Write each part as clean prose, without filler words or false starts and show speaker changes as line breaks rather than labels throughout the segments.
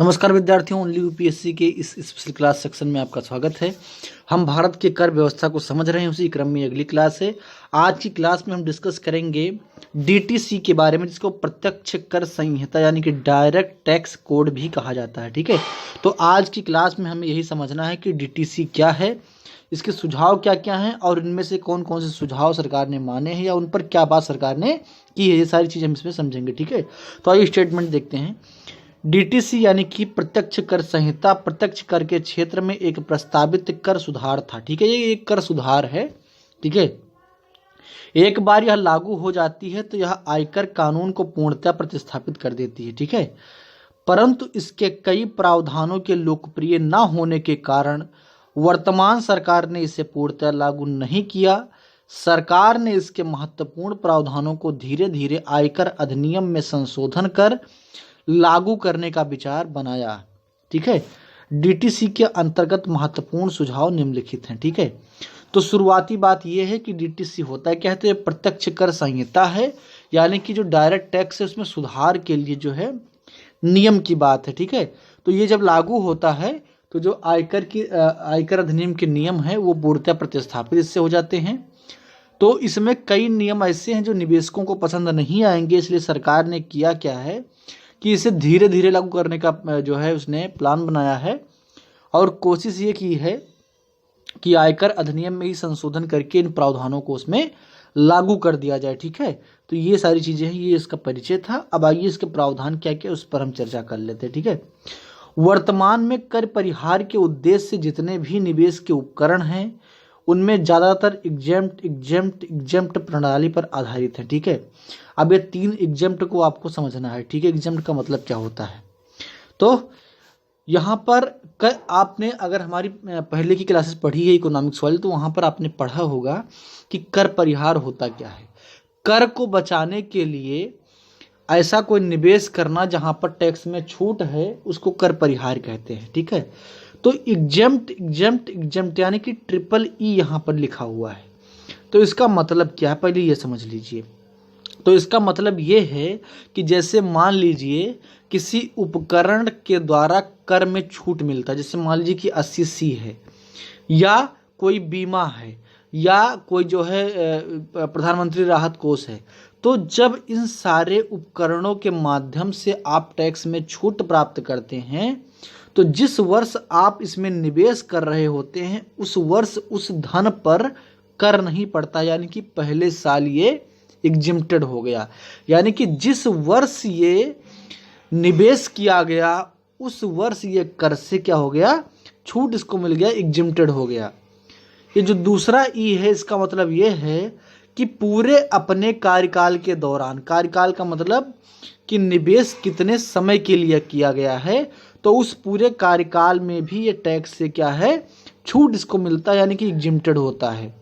नमस्कार विद्यार्थियों, only UPSC के इस स्पेशल क्लास सेक्शन में आपका स्वागत है। हम भारत के कर व्यवस्था को समझ रहे हैं, उसी क्रम में अगली क्लास है। आज की क्लास में हम डिस्कस करेंगे डीटीसी के बारे में, जिसको प्रत्यक्ष कर संहिता यानी कि डायरेक्ट टैक्स कोड भी कहा जाता है। ठीक है, तो आज की क्लास में हमें यही समझना है कि डीटीसी क्या है, इसके सुझाव क्या क्या हैं और इनमें से कौन कौन से सुझाव सरकार ने माने हैं या उन पर क्या बात सरकार ने की है। ये सारी चीज़ हम इसमें समझेंगे। ठीक है, तो आइए स्टेटमेंट देखते हैं। डीटीसी यानी कि प्रत्यक्ष कर संहिता प्रत्यक्ष कर के क्षेत्र में एक प्रस्तावित कर सुधार था। ठीक है, ये एक कर सुधार है। ठीक है, एक बार यह लागू हो जाती है तो यह आयकर कानून को पूर्णतः प्रतिस्थापित कर देती है। ठीक है, परंतु इसके कई प्रावधानों के लोकप्रिय न होने के कारण वर्तमान सरकार ने इसे पूर्णतः लागू नहीं किया। सरकार ने इसके महत्वपूर्ण प्रावधानों को धीरे धीरे आयकर अधिनियम में संशोधन कर लागू करने का विचार बनाया। ठीक है, डीटीसी के अंतर्गत महत्वपूर्ण सुझाव निम्नलिखित हैं। ठीक है, तो शुरुआती बात यह है कि डीटीसी होता है क्या है, तो ये प्रत्यक्ष कर संहिता है, यानी कि जो डायरेक्ट टैक्स है उसमें सुधार के लिए जो है नियम की बात है। ठीक है, तो ये जब लागू होता है तो जो आयकर अधिनियम के नियम है वो पूर्णतः प्रतिस्थापित इससे हो जाते हैं। तो इसमें कई नियम ऐसे हैं जो निवेशकों को पसंद नहीं आएंगे, इसलिए सरकार ने किया क्या है कि इसे धीरे धीरे लागू करने का जो है उसने प्लान बनाया है और कोशिश ये की है कि आयकर अधिनियम में ही संशोधन करके इन प्रावधानों को उसमें लागू कर दिया जाए। ठीक है, तो ये सारी चीज़ें हैं, ये इसका परिचय था। अब आइए इसके प्रावधान क्या क्या उस पर हम चर्चा कर लेते हैं। ठीक है, वर्तमान में कर परिहार के उद्देश्य से जितने भी निवेश के उपकरण हैं उनमें ज़्यादातर एग्जेम्प्ट प्रणाली पर आधारित है। ठीक है, अब ये 3 एग्जेम्प्ट को आपको समझना है। ठीक है, एग्जेम्प्ट का मतलब क्या होता है, तो यहाँ पर आपने अगर हमारी पहले की क्लासेस पढ़ी है इकोनॉमिक्स वाली, तो वहाँ पर आपने पढ़ा होगा कि कर परिहार होता क्या है। कर को बचाने के लिए ऐसा कोई निवेश करना जहाँ पर टैक्स में छूट है उसको कर परिहार कहते हैं। ठीक है, तो एग्जेम्प्ट यानी कि ट्रिपल ई यहाँ पर लिखा हुआ है। तो इसका मतलब क्या है, पहले ये समझ लीजिए। तो इसका मतलब ये है कि जैसे मान लीजिए किसी उपकरण के द्वारा कर में छूट मिलता है, जैसे मान लीजिए कि 80C है या कोई बीमा है या कोई जो है प्रधानमंत्री राहत कोष है, तो जब इन सारे उपकरणों के माध्यम से आप टैक्स में छूट प्राप्त करते हैं तो जिस वर्ष आप इसमें निवेश कर रहे होते हैं उस वर्ष उस धन पर कर नहीं पड़ता, यानी कि पहले साल ये एग्जिम्प्टेड हो गया। यानी कि जिस वर्ष ये निवेश किया गया उस वर्ष ये कर से क्या हो गया, छूट इसको मिल गया, एग्जिम्प्टेड हो गया। ये जो दूसरा ई है इसका मतलब ये है कि पूरे अपने कार्यकाल के दौरान, कार्यकाल का मतलब कि निवेश कितने समय के लिए किया गया है, तो उस पूरे कार्यकाल में भी ये टैक्स से क्या है, छूट इसको मिलता है, यानी कि एग्जिम्प्टेड होता है।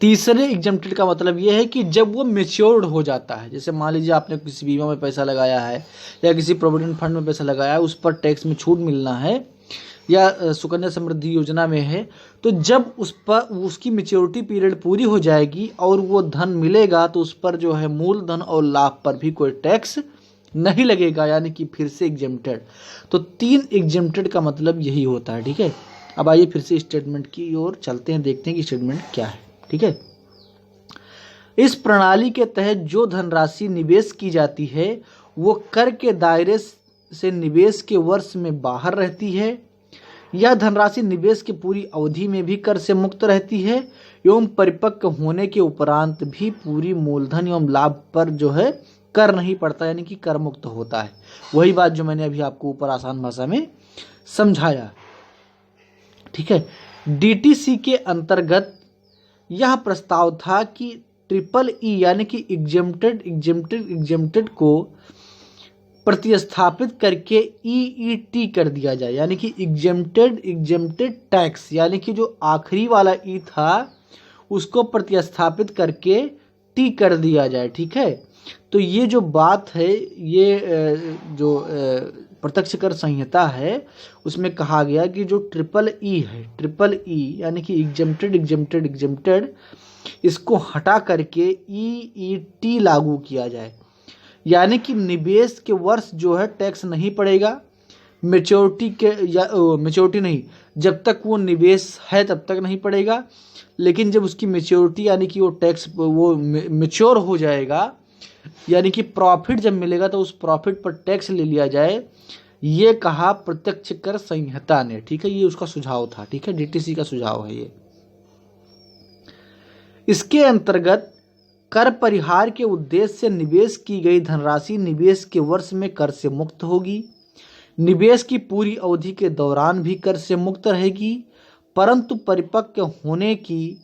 तीसरे एग्जम्प्टेड का मतलब ये है कि जब वो मेच्योर्ड हो जाता है, जैसे मान लीजिए आपने किसी बीमा में पैसा लगाया है या किसी प्रोविडेंट फंड में पैसा लगाया है, उस पर टैक्स में छूट मिलना है या सुकन्या समृद्धि योजना में है, तो जब उस पर उसकी मेच्योरिटी पीरियड पूरी हो जाएगी और वो धन मिलेगा तो उस पर जो है मूलधन और लाभ पर भी कोई टैक्स नहीं लगेगा, यानी कि फिर से एग्जम्प्टेड। तो 3 एग्जम्प्टेड का मतलब यही होता है। ठीक है, अब आइए फिर से स्टेटमेंट की ओर चलते हैं, देखते हैं कि स्टेटमेंट क्या है। ठीक है, इस प्रणाली के तहत जो धनराशि निवेश की जाती है वो कर के दायरे से निवेश के वर्ष में बाहर रहती है। यह धनराशि निवेश की पूरी अवधि में भी कर से मुक्त रहती है एवं परिपक्व होने के उपरांत भी पूरी मूलधन एवं लाभ पर जो है कर नहीं पड़ता, यानी कि कर मुक्त होता है। वही बात जो मैंने अभी आपको ऊपर आसान भाषा में समझाया। ठीक है, डीटीसी के अंतर्गत यह प्रस्ताव था कि ट्रिपल ई यानी कि एग्जेम्प्टेड को प्रतिस्थापित करके ईईटी कर दिया जाए, यानी कि एग्जेम्प्टेड टैक्स, यानी कि जो आखिरी वाला ई था उसको प्रतिस्थापित करके टी कर दिया जाए। ठीक है, तो ये जो बात है, ये जो प्रत्यक्ष कर संहिता है उसमें कहा गया कि जो ट्रिपल ई है, ट्रिपल ई यानी कि एग्जेम्प्टेड इसको हटा करके ईईटी लागू किया जाए, यानी कि निवेश के वर्ष जो है टैक्स नहीं पड़ेगा, मेच्योरिटी के या मेच्योरिटी नहीं, जब तक वो निवेश है तब तक नहीं पड़ेगा, लेकिन जब उसकी मेच्योरिटी यानी कि वो टैक्स वो मेच्योर हो जाएगा, यानी कि प्रॉफिट जब मिलेगा तो उस प्रॉफिट पर टैक्स ले लिया जाए, ये कहा प्रत्यक्ष कर संहिता ने। ठीक है, ये उसका सुझाव था। ठीक है, डीटीसी का सुझाव है ये। इसके अंतर्गत कर परिहार के उद्देश्य से निवेश की गई धनराशि निवेश के वर्ष में कर से मुक्त होगी। निवेश की पूरी अवधि के दौरान भी कर से मुक्त रहेगी, परंतु परिपक्व होने की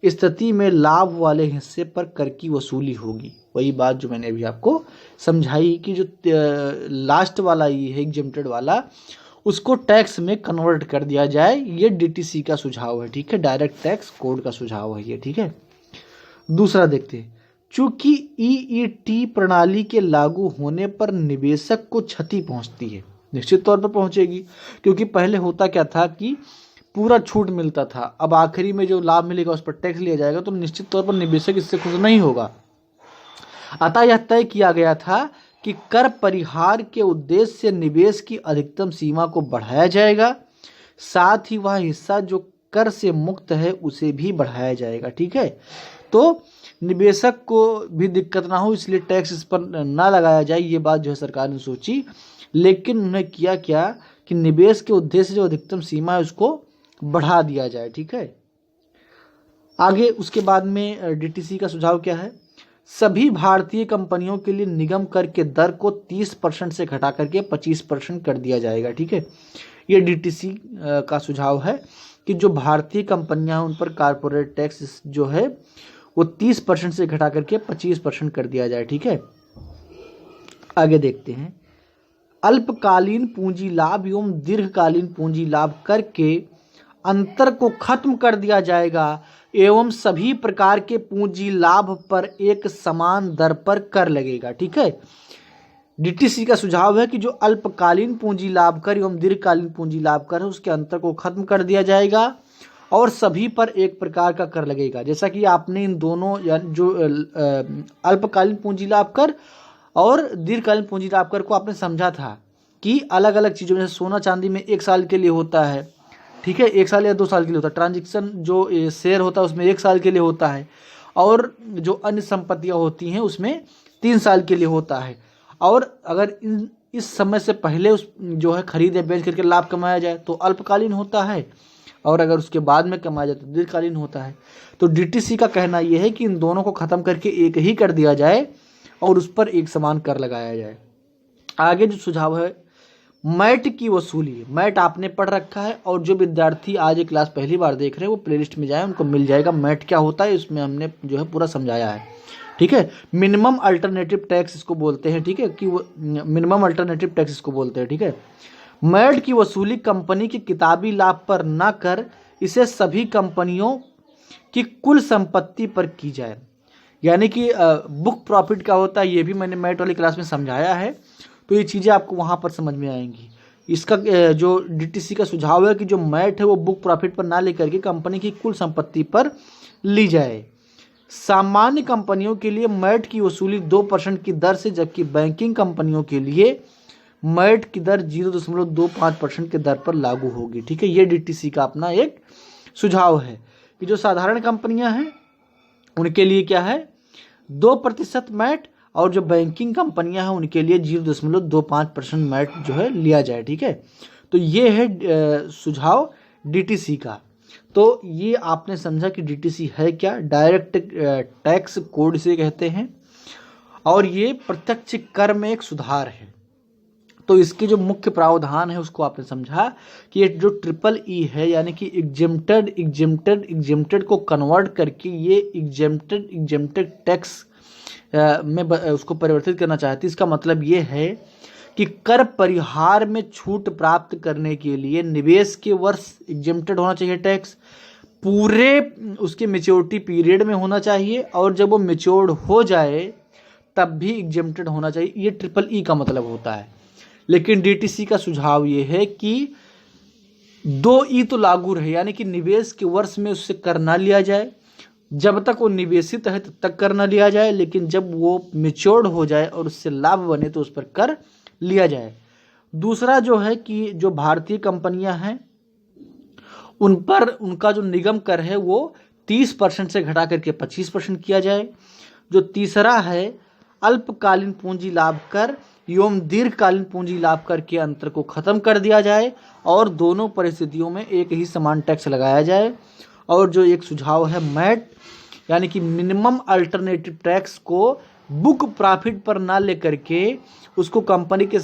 स्थिति में लाभ वाले हिस्से पर कर की वसूली होगी। वही बात जो मैंने अभी आपको समझाई कि जो लास्ट वाला ये है एग्जेम्प्टेड वाला, उसको टैक्स में कन्वर्ट कर दिया जाए। ये डीटीसी का सुझाव है। ठीक है, डायरेक्ट टैक्स कोड का सुझाव है ये। ठीक है, दूसरा देखते हैं। चूंकि ईईटी प्रणाली के लागू होने पर निवेशक को क्षति पहुंचती है, निश्चित तौर पर पहुंचेगी, क्योंकि पहले होता क्या था कि पूरा छूट मिलता था, अब आखिरी में जो लाभ मिलेगा उस पर टैक्स लिया जाएगा, तो निश्चित तौर पर निवेशक इससे खुश नहीं होगा। अतः यह तय किया गया था कि कर परिहार के उद्देश्य से निवेश की अधिकतम सीमा को बढ़ाया जाएगा, साथ ही वह हिस्सा जो कर से मुक्त है उसे भी बढ़ाया जाएगा। ठीक है, तो निवेशक को भी दिक्कत ना हो इसलिए टैक्स इस पर ना लगाया जाए, ये बात जो है सरकार ने सोची, लेकिन उन्होंने किया क्या कि निवेश के उद्देश्य से जो अधिकतम सीमा है उसको बढ़ा दिया जाए। ठीक है, आगे उसके बाद में डीटीसी का सुझाव क्या है। सभी भारतीय कंपनियों के लिए निगम कर के दर को 30% से घटा करके 25% कर दिया जाएगा। ठीक है, ये डीटीसी का सुझाव है कि जो भारतीय कंपनियां हैं उन पर कारपोरेट टैक्स जो है वो 30% से घटा करके 25% कर दिया जाए। ठीक है, आगे देखते हैं। अल्पकालीन पूंजी लाभ एवं दीर्घकालीन पूंजी लाभ कर के अंतर को खत्म कर दिया जाएगा एवं सभी प्रकार के पूंजी लाभ पर एक समान दर पर कर लगेगा। ठीक है, डीटीसी का सुझाव है कि जो अल्पकालीन पूंजी लाभ कर एवं दीर्घकालीन पूंजी लाभ कर है उसके अंतर को खत्म कर दिया जाएगा और सभी पर एक प्रकार का कर लगेगा। जैसा कि आपने इन दोनों जो अल्पकालीन पूंजी लाभ कर और दीर्घकालीन पूंजी लाभ कर को आपने समझा था कि अलग अलग चीज़ों में, सोना चांदी में 1 साल के लिए होता है। ठीक है, 1 साल या 2 साल के लिए होता है। ट्रांजैक्शन जो शेयर होता है उसमें 1 साल के लिए होता है, और जो अन्य संपत्तियां होती हैं उसमें 3 साल के लिए होता है। और अगर इस समय से पहले उस जो है खरीद या बेच करके लाभ कमाया जाए तो अल्पकालीन होता है, और अगर उसके बाद में कमाया जाए तो दीर्घकालीन होता है। तो डीटीसी का कहना यह है कि इन दोनों को खत्म करके एक ही कर दिया जाए और उस पर एक समान कर लगाया जाए। आगे जो सुझाव है, मैट की वसूली। मैट आपने पढ़ रखा है, और जो विद्यार्थी आज ये क्लास पहली बार देख रहे हैं वो प्लेलिस्ट में जाए, उनको मिल जाएगा मैट क्या होता है, इसमें हमने जो है पूरा समझाया है। ठीक है, मिनिमम अल्टरनेटिव टैक्स इसको बोलते हैं। ठीक है, कि वो मिनिमम अल्टरनेटिव टैक्स इसको बोलते हैं। ठीक है, मैट की वसूली कंपनी के किताबी लाभ पर न कर इसे सभी कंपनियों की कुल संपत्ति पर की जाए। यानी कि बुक प्रॉफिट क्या होता है ये भी मैंने मैट वाली क्लास में समझाया है, तो ये चीज़ें आपको वहाँ पर समझ में आएंगी। इसका जो डीटीसी का सुझाव है कि जो मैट है वो बुक प्रॉफिट पर ना लेकर के कंपनी की कुल संपत्ति पर ली जाए। सामान्य कंपनियों के लिए मैट की वसूली 2% की दर से, जबकि बैंकिंग कंपनियों के लिए मैट की दर 0.25% की दर पर लागू होगी। ठीक है, ये डीटीसी का अपना एक सुझाव है कि जो साधारण कंपनियां हैं उनके लिए क्या है 2% मैट, और जो बैंकिंग कंपनियां हैं उनके लिए 0.25% मैट जो है लिया जाए। ठीक है, तो ये है सुझाव डीटीसी का। तो ये आपने समझा कि डीटीसी है क्या, डायरेक्ट टैक्स कोड से कहते हैं, और ये प्रत्यक्ष कर में एक सुधार है। तो इसके जो मुख्य प्रावधान है उसको आपने समझा कि ये जो EEE है यानी कि एग्जेम्प्टेड को कन्वर्ट करके ये एग्जेम्प्टेड टैक्स में उसको परिवर्तित करना चाहती है। इसका मतलब ये है कि कर परिहार में छूट प्राप्त करने के लिए निवेश के वर्ष एग्जेम्प्टेड होना चाहिए टैक्स, पूरे उसके मैच्योरिटी पीरियड में होना चाहिए, और जब वो मैच्योर्ड हो जाए तब भी एग्जेम्प्टेड होना चाहिए। ये EEE का मतलब होता है। लेकिन डीटीसी का सुझाव ये है कि 2E तो लागू रहे, यानी कि निवेश के वर्ष में उससे कर ना लिया जाए, जब तक वो निवेशित है तब तक कर ना लिया जाए, लेकिन जब वो मैच्योर्ड हो जाए और उससे लाभ बने तो उस पर कर लिया जाए। दूसरा जो है कि जो भारतीय कंपनियां हैं उन पर उनका जो निगम कर है वो 30% से घटा करके 25% किया जाए। जो तीसरा है अल्पकालीन पूंजी लाभ कर एवं दीर्घकालीन पूंजी लाभ कर के अंतर को खत्म कर दिया जाए और दोनों परिस्थितियों में एक ही समान टैक्स लगाया जाए। और जो एक सुझाव है मैट यानी कि मिनिमम अल्टरनेटिव टैक्स को बुक प्रॉफिट पर ना लेकर के उसको कंपनी के